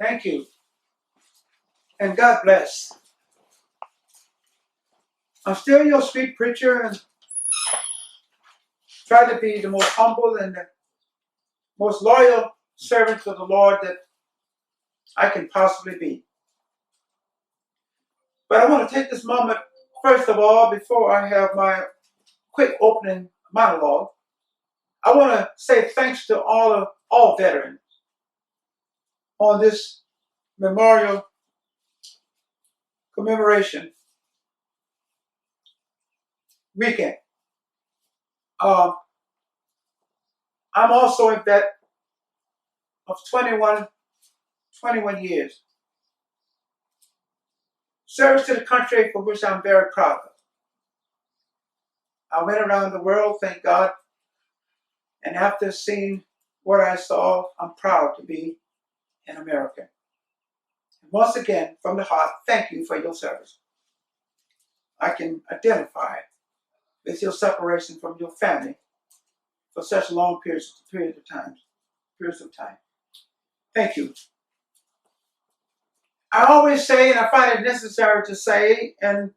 Thank you. And God bless. I'm still your street preacher and try to be the most humble and the most loyal servant to the Lord that I can possibly be. But I want to take this moment, first of all, before I have my quick opening monologue. I want to say thanks to all veterans on this memorial commemoration weekend. I'm also a vet of 21 years. Service to the country for which I'm very proud of. I went around the world, thank God, and after seeing what I saw, I'm proud to be an American. And once again, from the heart, thank you for your service. I can identify with your separation from your family for such long periods of time. Thank you. I always say, and I find it necessary to say, and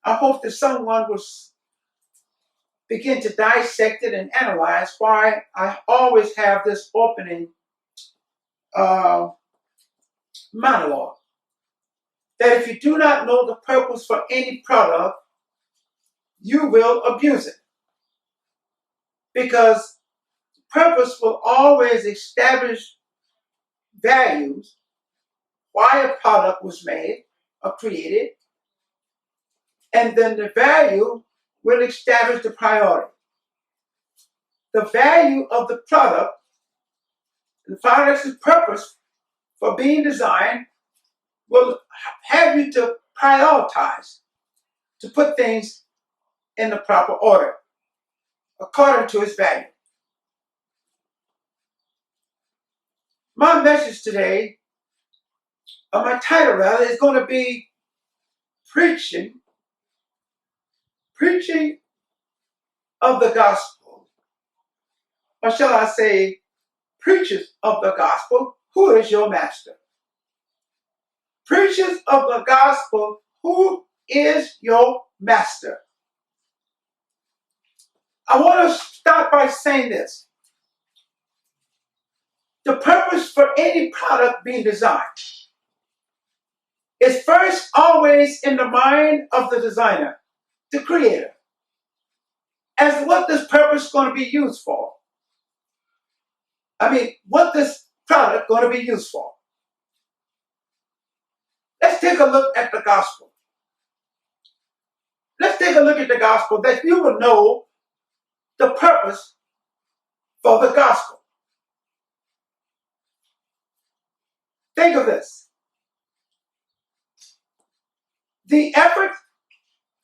I hope that someone will begin to dissect it and analyze why I always have this opening monologue. That if you do not know the purpose for any product, you will abuse it. Because purpose will always establish values, why a product was made or created, and then the value will establish the priority. The value of the product, the product's purpose for being designed, will have you to prioritize, to put things in the proper order, according to its value. My message today, or my title rather, is going to be preaching of the gospel. Or shall I say, preachers of the gospel, who is your master? Preachers of the gospel, who is your master? I want to start by saying this. The purpose for any product being designed is first always in the mind of the designer, the creator, as to what this purpose is going to be used for. What this product going to be used for. Let's take a look at the gospel. Let's take a look at the gospel that you will know the purpose for the gospel. Think of this. The effort,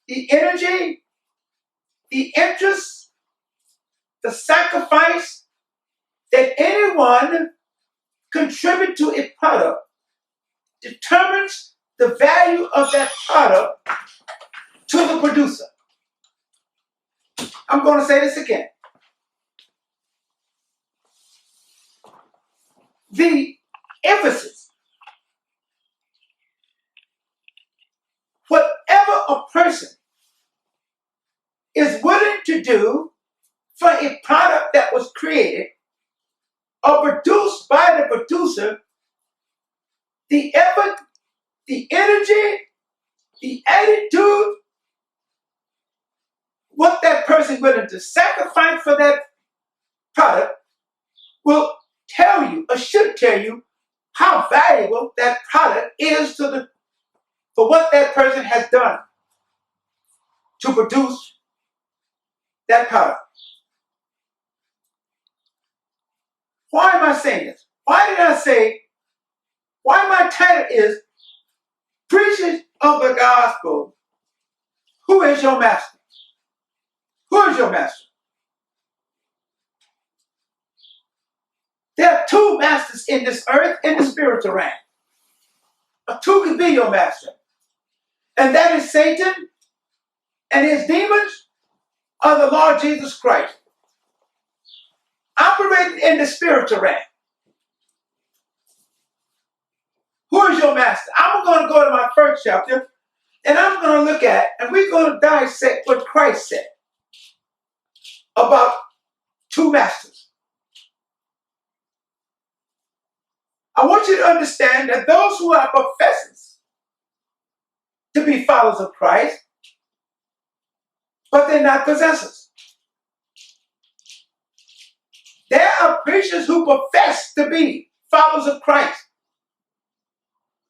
the energy, the interest, the sacrifice that anyone contribute to a product determines the value of that product to the producer. I'm going to say this again. The emphasis, whatever a person is willing to do for a product that was created or produced by the producer, the effort, the energy, the attitude, what that person is willing to sacrifice for that product will tell you, or should tell you, how valuable that product is for what that person has done to produce that product. Why am I saying this? Why my title is Preachers of the Gospel, who is your master? Who is your master? There are two masters in this earth, in the spiritual realm. Two can be your master. And that is Satan and his demons, or the Lord Jesus Christ. Operating in the spiritual realm. your master. I'm going to go to my first chapter, and I'm going to look at, and we're going to dissect what Christ said about two masters. I want you to understand that those who are professors to be followers of Christ, but they're not possessors. There are preachers who profess to be followers of Christ,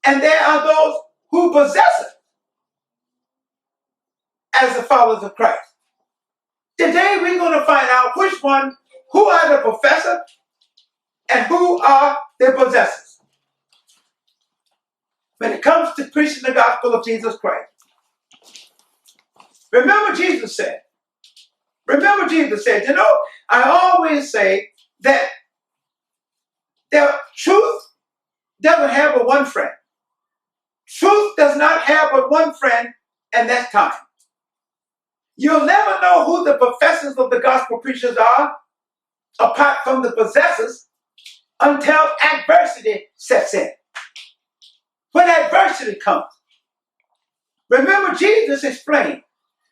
and there are those who possess it as the followers of Christ. Today we're going to find out who are the professors and who are the possessors when it comes to preaching the gospel of Jesus Christ. Remember Jesus said, I always say that the truth doesn't have but one friend. Truth does not have but one friend, and that's time. You'll never know who the professors of the gospel preachers are, apart from the possessors, until adversity sets in. When adversity comes, remember Jesus explained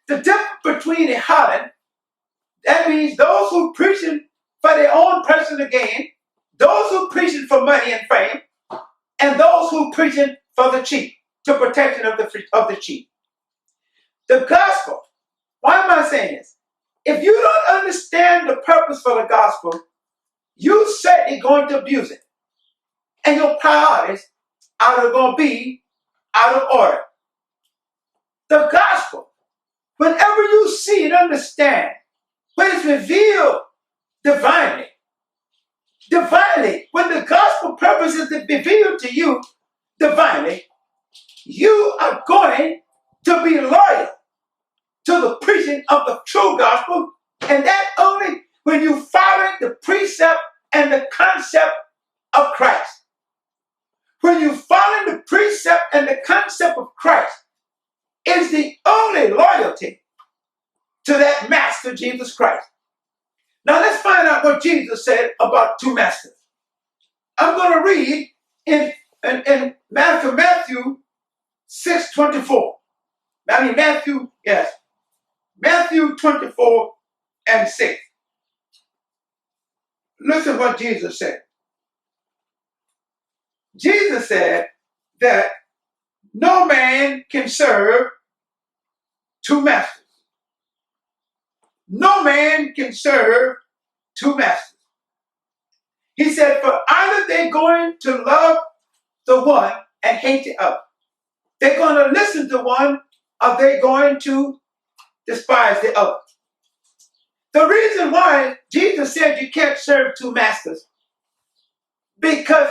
the difference between a harlot, that means those who preaching for their own personal gain, those who preaching for money and fame, and those who preaching for the cheap, to protection of the cheap. The gospel, why am I saying this? If you don't understand the purpose for the gospel, you're certainly going to abuse it. And your priorities are going to be out of order. The gospel, whenever you see and understand, when it's revealed divinely, when the gospel purpose is revealed to you divinely, you are going to be loyal to the preaching of the true gospel, and that only when you follow the precept and the concept of Christ. When you follow the precept and the concept of Christ is the only loyalty to that master, Jesus Christ. Now let's find out what Jesus said about two masters. I'm going to read in Matthew 6:24. Matthew 24 and 6. Listen what Jesus said. Jesus said that no man can serve two masters. No man can serve two masters. He said, for either they're going to love the one and hate the other. They're going to listen to one, or they're going to despise the other. The reason why Jesus said you can't serve two masters, because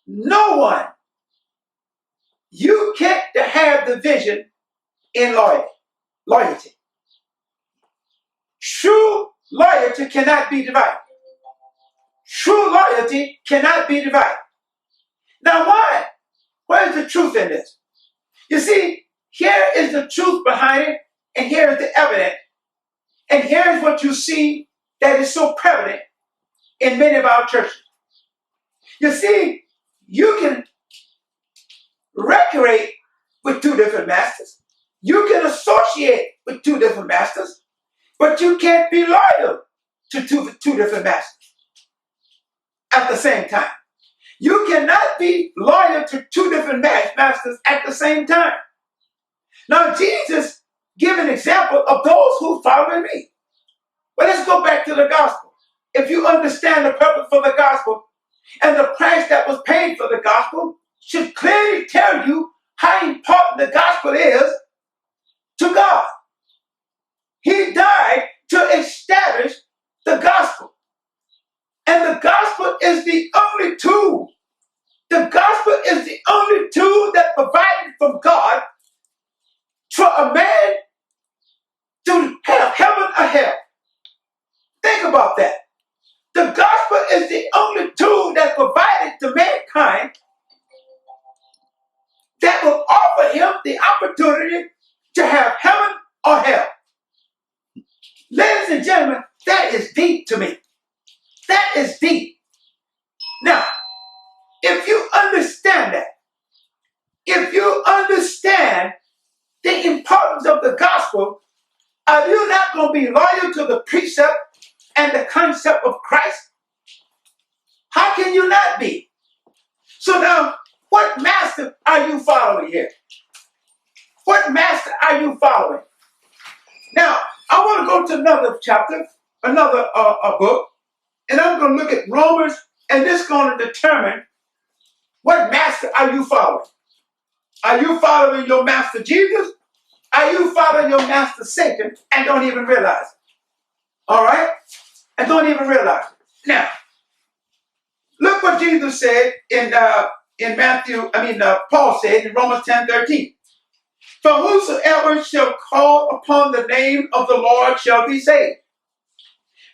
no one, you can't have the vision in loyalty. True loyalty cannot be divided. True loyalty cannot be divided. Now why? Where's the truth in this? You see, here is the truth behind it, and here is the evidence. And here's what you see that is so prevalent in many of our churches. You see, you can recreate with two different masters. You can associate with two different masters, but you can't be loyal to two different masters at the same time. You cannot be loyal to two different masters at the same time. Now, Jesus gave an example of those who follow me. But let's go back to the gospel. If you understand the purpose for the gospel and the price that was paid for the gospel, should clearly tell you how important the gospel is to God. He died to establish the gospel. And the gospel is the only tool. The gospel is the only tool that provided from God for a man to have heaven or hell. Think about that. The gospel is the only tool that provided to mankind that will offer him the opportunity to have heaven or hell. Ladies and gentlemen, that is deep to me. That is deep. Now, if you understand gospel, are you not going to be loyal to the precept and the concept of Christ? How can you not be? So now, what master are you following here? What master are you following? Now, I want to go to another chapter, another book, and I'm going to look at Romans, and this is going to determine what master are you following. Are you following your master Jesus? Are you following your master Satan and don't even realize it? All right? And don't even realize it. Now, look what Jesus said in Paul said in Romans 10:13. For whosoever shall call upon the name of the Lord shall be saved.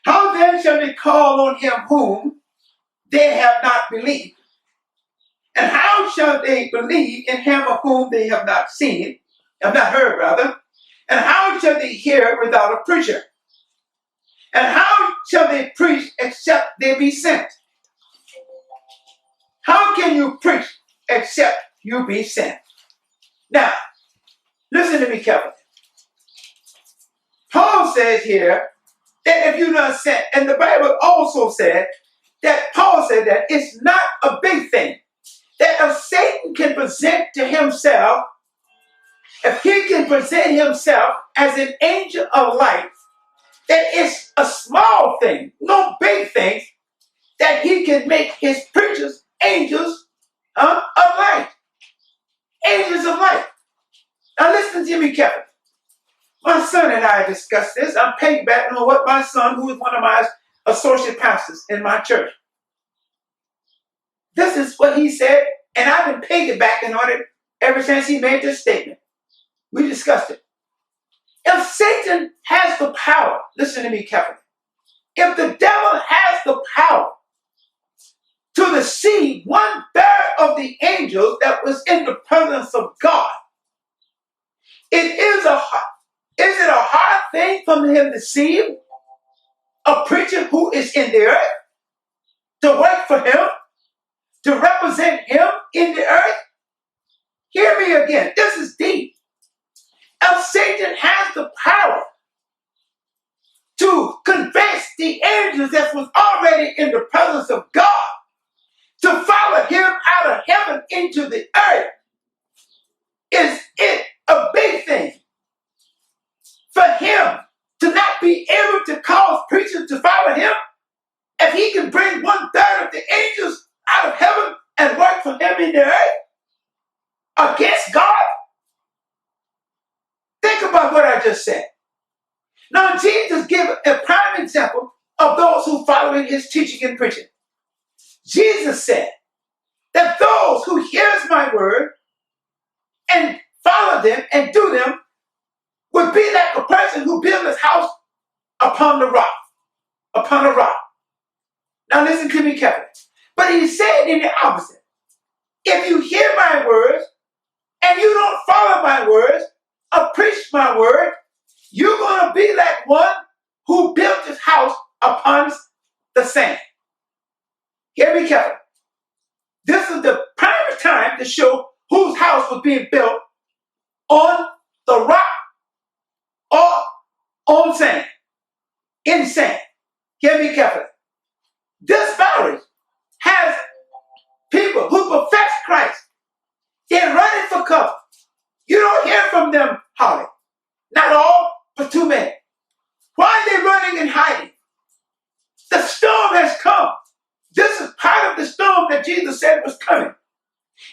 How then shall they call on him whom they have not believed? And how shall they believe in him of whom they have not seen, have not heard rather? And how shall they hear without a preacher? And how shall they preach except they be sent? How can you preach except you be sent? Now, listen to me carefully. Paul says here that if you're not sent, and the Bible also said that Paul said that it's not a big thing. That if Satan can present to himself, if he can present himself as an angel of light, that it's a small thing, no big thing, that he can make his preachers angels of light. Angels of light. Now listen to me carefully. My son and I discussed this. I'm piggybacking on what my son, who is one of my associate pastors in my church. This is what he said, and I've been piggybacking on it ever since he made this statement. We discussed it. If Satan has the power, listen to me carefully. If the devil has the power to deceive 1/3 of the angels that was in the presence of God, is it a hard thing for him to deceive a preacher who is in the earth to work for him, to represent him in the earth? Hear me again. This is deep. If Satan has the power to convince the angels that was already in the presence of God to follow him out of heaven into the earth, is it a big thing for him to not be able to cause preachers to follow him? If he can bring 1/3 of the angels out of heaven and work for him in the earth against God? Think about what I just said. Now, Jesus gave a prime example of those who following his teaching and preaching. Jesus said that those who hears my word and follow them and do them would be like a person who built his house upon the rock, upon a rock. Now listen to me carefully. But he said in the opposite. If you hear my words and you don't follow my words or preach my word, you're going to be like one who built his house upon the sand. Hear me carefully. This is the prime time to show whose house was being built on the rock or on sand, in sand. Hear me carefully. This marriage has people who profess Christ. They're running for cover. You don't hear from them, Holly. Not all, but too many. Why are they running and hiding? The storm has come. This is part of the storm that Jesus said was coming.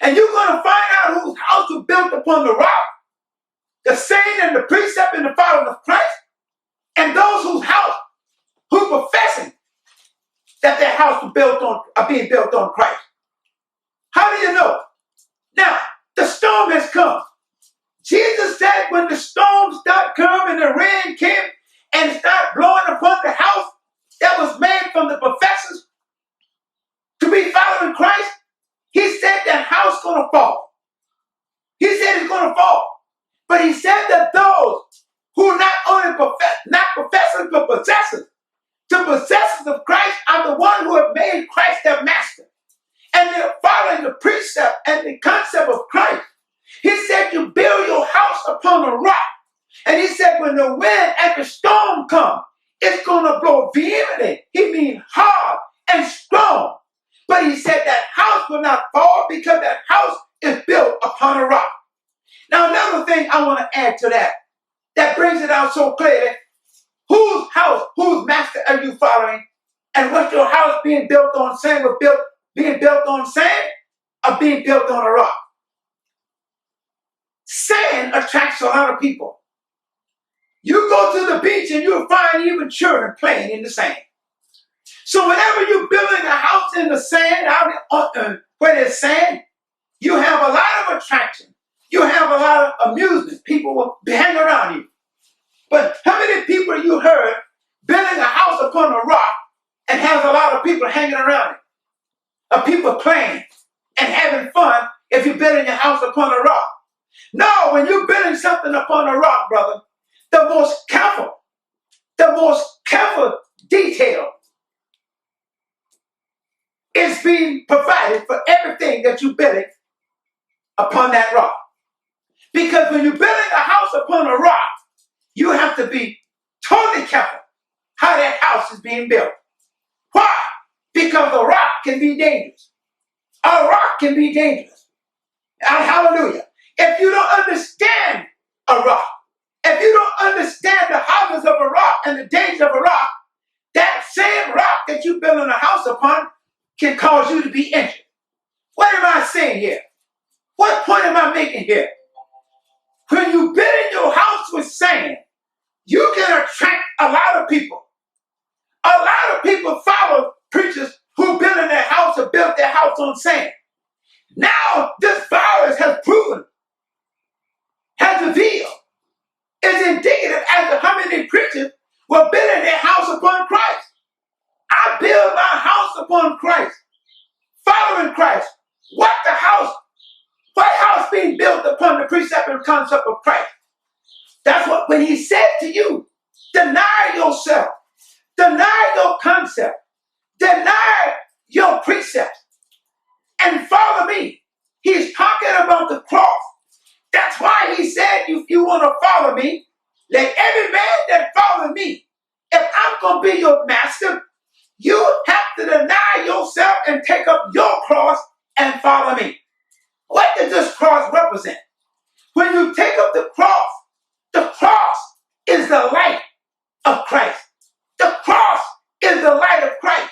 And you're going to find out whose house was built upon the rock, the saying and the precept and the following of Christ, and those whose house, who professing that their house was built on, are being built on Christ. How do you know? Now, the storm has come. Jesus said when the storm started coming and the rain came and started blowing upon the house that was made from the professors to be following Christ, he said that house is going to fall. He said it's going to fall. But he said that those who not only profess, not professors, but possessors, the possessors of Christ are the ones who have made Christ their master. And they're following the precept and the concept of Christ. He said you build your house upon a rock. And he said, when the wind and the storm come, it's going to blow vehemently. He means hard and strong. But he said that house will not fall because that house is built upon a rock. Now, another thing I want to add to that brings it out so clearly. Whose house, whose master are you following? And what's your house being built on? Sand or being built on sand or being built on a rock? Sand attracts a lot of people. You go to the beach and you'll find even children playing in the sand. So whenever you're building a house in the sand, out where there's sand, you have a lot of attraction. You have a lot of amusement. People will hang around you. But how many people you heard building a house upon a rock and has a lot of people hanging around it? Of people playing and having fun if you're building a house upon a rock. No, when you're building something upon a rock, brother, the most careful detail is being provided for everything that you build upon that rock. Because when you're building a house upon a rock, you have to be totally careful how that house is being built. Why? Because a rock can be dangerous. A rock can be dangerous. Hallelujah. If you don't understand a rock, if you don't understand the hazards of a rock and the danger of a rock, that same rock that you're building a house upon can cause you to be injured. What am I saying here? What point am I making here? When you build your house with sand, you can attract a lot of people. A lot of people follow preachers who built in their house or built their house on sand. Now this virus has proven, has revealed, is indicative as to how many preachers were building their house upon Christ. I build my house upon Christ, following Christ. What house being built upon the precept and concept of Christ? That's what, when he said to you, deny yourself, deny your concept, deny your precepts, and follow me. He's talking about the cross. That's why he said, if you want to follow me, let every man that follow me. If I'm going to be your master, you have to deny yourself and take up your cross and follow me. What does this cross represent? When you take up the cross is the light of Christ. The cross is the light of Christ.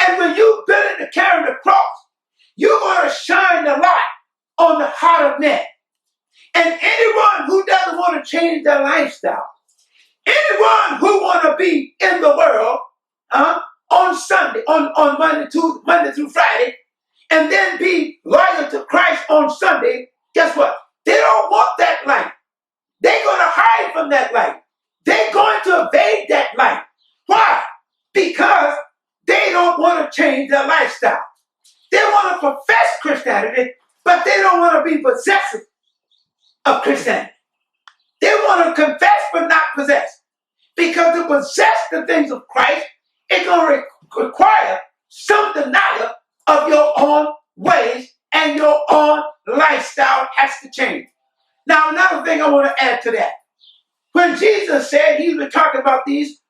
And when you build it to carry the cross, you're going to shine the light on the heart of men. And anyone who doesn't want to change their lifestyle, anyone who want to be in the world on Sunday, on Monday through Friday, and then be loyal to Christ on Sunday, guess what? They don't want that light. They're going to hide from that light. They're going to evade that light. Why? Because they don't want to change their lifestyle. They want to profess Christianity, but they don't want to be possessive of Christianity. They want to confess but not possess. Because to possess the things of Christ, it's going to require some denial of your own ways, and your own lifestyle has to change. Now, another thing I want to add to that. When Jesus said, he was talking about these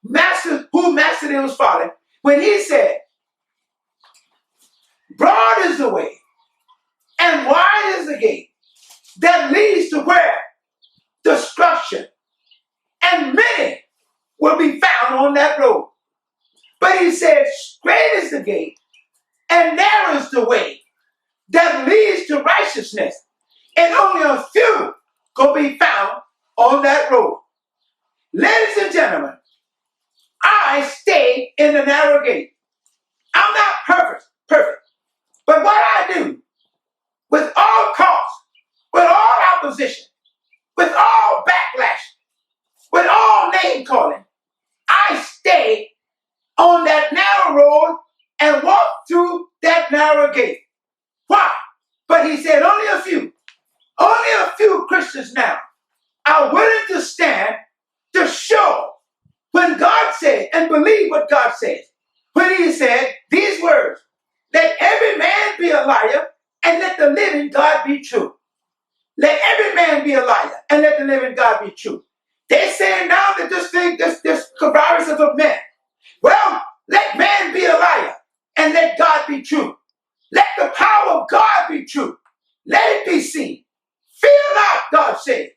masters, who master they was following, when he said, broad is the way and wide is the gate that leads to where? Destruction. And many will be found on that road. But he said, straight is the gate and narrow is the way that leads to righteousness. And only a few will be found on that road. Ladies and gentlemen, I stay in the narrow gate. I'm not perfect. But what I do, with all cost, with all opposition, with all backlash, with all name calling, I stay on that narrow road and walk through that narrow gate. Why? But he said only a few Christians now are willing to stand to show when God said, and believe what God says. When he said these words, let every man be a liar and let the living God be true. Let every man be a liar, and let the living God be true. They're saying now that this virus is of men. Well, let man be a liar, and let God be true. Let the power of God be true. Let it be seen. Fear not, God said.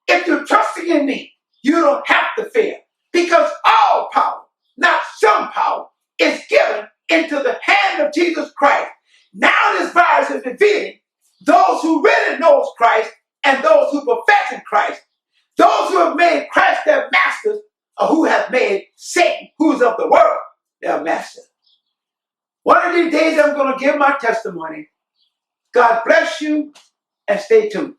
If you're trusting in me, you don't have to fear. Because all power, not some power, is given into the hand of Jesus Christ. Now this virus is revealing those who really knows Christ and those who profess in Christ. Those who have made Christ their masters, or who have made Satan, who's of the world, their master. One of these days I'm going to give my testimony. God bless you, and stay tuned.